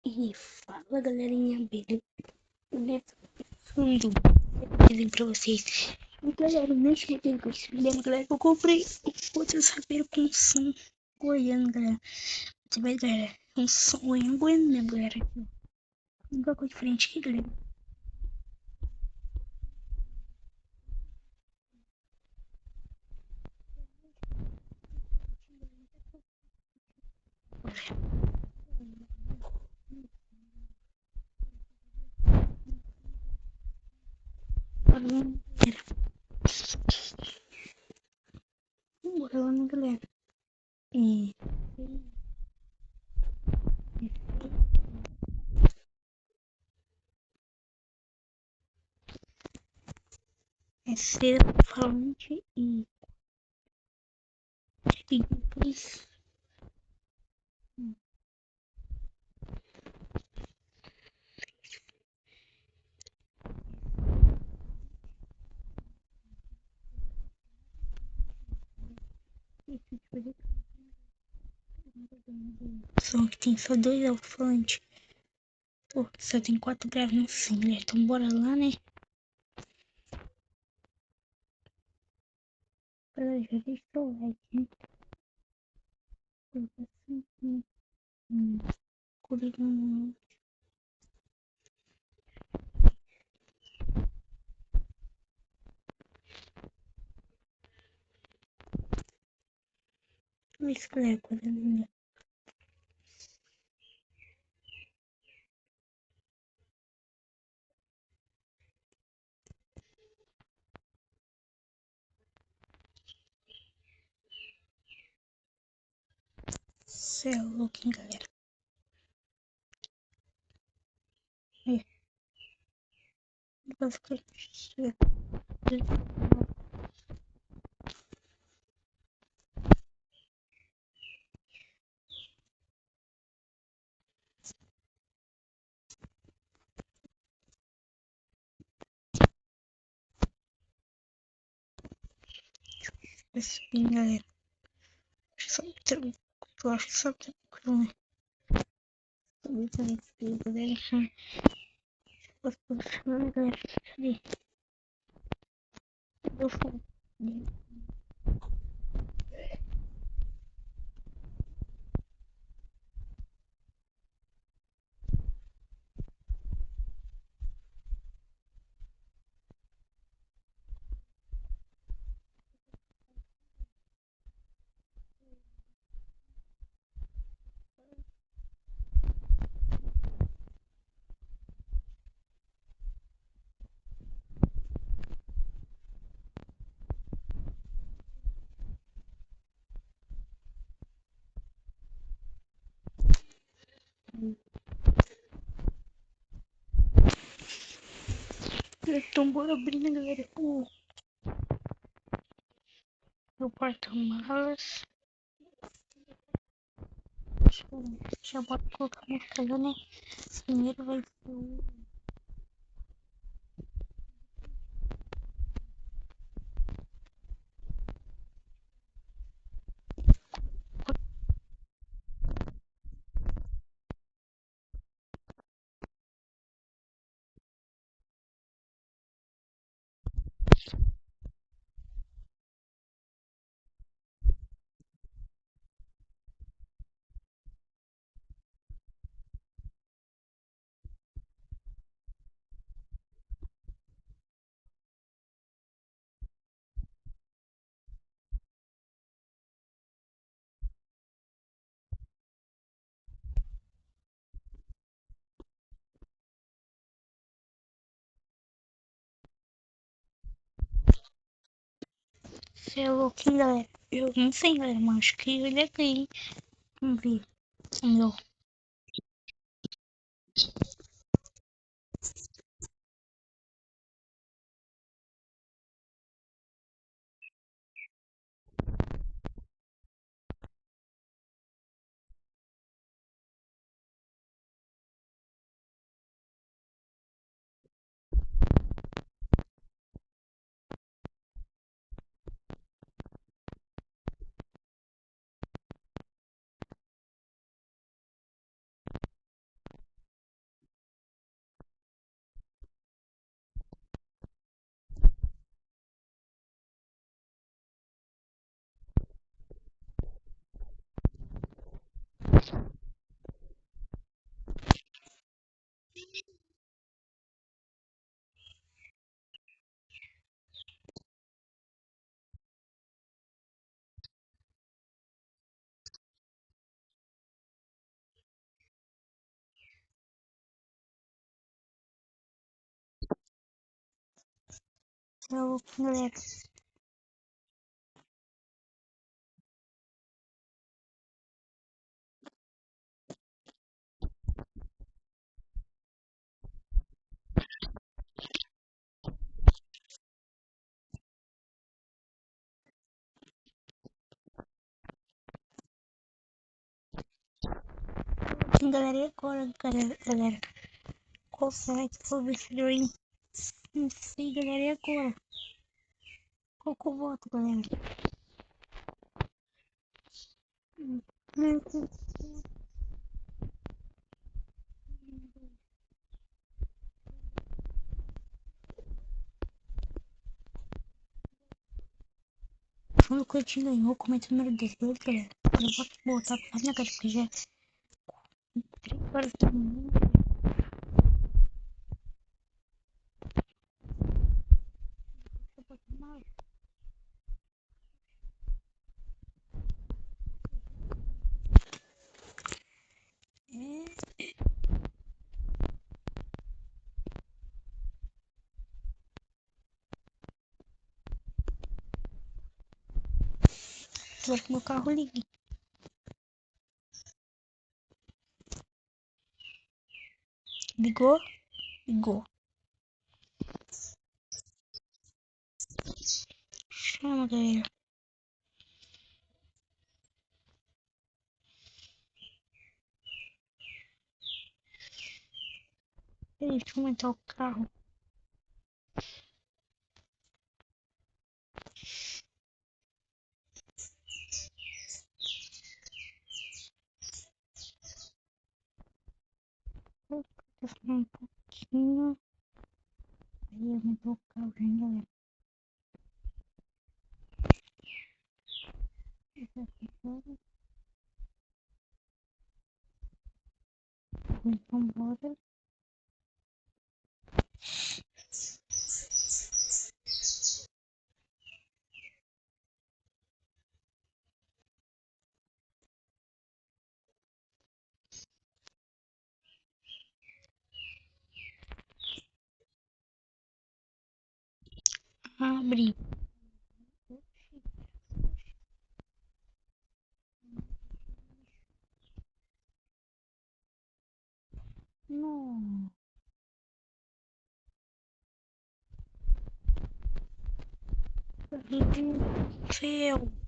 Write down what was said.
E fala, galerinha, beleza? Dizem pra vocês. E galera, no último vídeo que eu lembro, galera, eu comprei o outro saber com som goiano, galera. Você vai, galera, um som goiano mesmo, galera. Nunca coisa diferente aqui, galera. Bora lá, né, galera? E... É ser falante e depois... Só que tem só 2 alto-falantes. Pô, só tem 4 graves no sim, galera. Então bora lá, né? Galera, já deixa o like, né? Coringa. Isso, galera, Coringa. Cê é louco, hein, galera. Aí, vai ficar... Assim, galera. Eu acho que só tranquilo, né? Também também espelho, galera. Posso posicionar, né, galera? Cadê? Eu fui. Então bora abrir, né, galera? O porta-malas. Já bora colocar uma coisa, né? Primeiro vai ser o... Você é louco, hein, galera? Eu não sei, galera, mas acho que ele é gay, hein? Vamos ver. O meu. Você é louco, hein, galera? Galera, e agora, galera? Qual site que eu vencedor, hein? Não sei, galera, e agora? Qual que eu voto, galera? Quando o Coutinho ganhou, comenta o número desse, beleza, galera? Eu vou botar pra minha casa, porque já é 3 horas da manhã. Eu vou tomar. Quero que meu carro ligue. Ligou? Ligou. Chama, galera. Peraí, deixa eu aumentar o carro. Vou falar um pouquinho. Aí aumentou o carro, hein, galera. Então, bora. Abre. Não. Feio.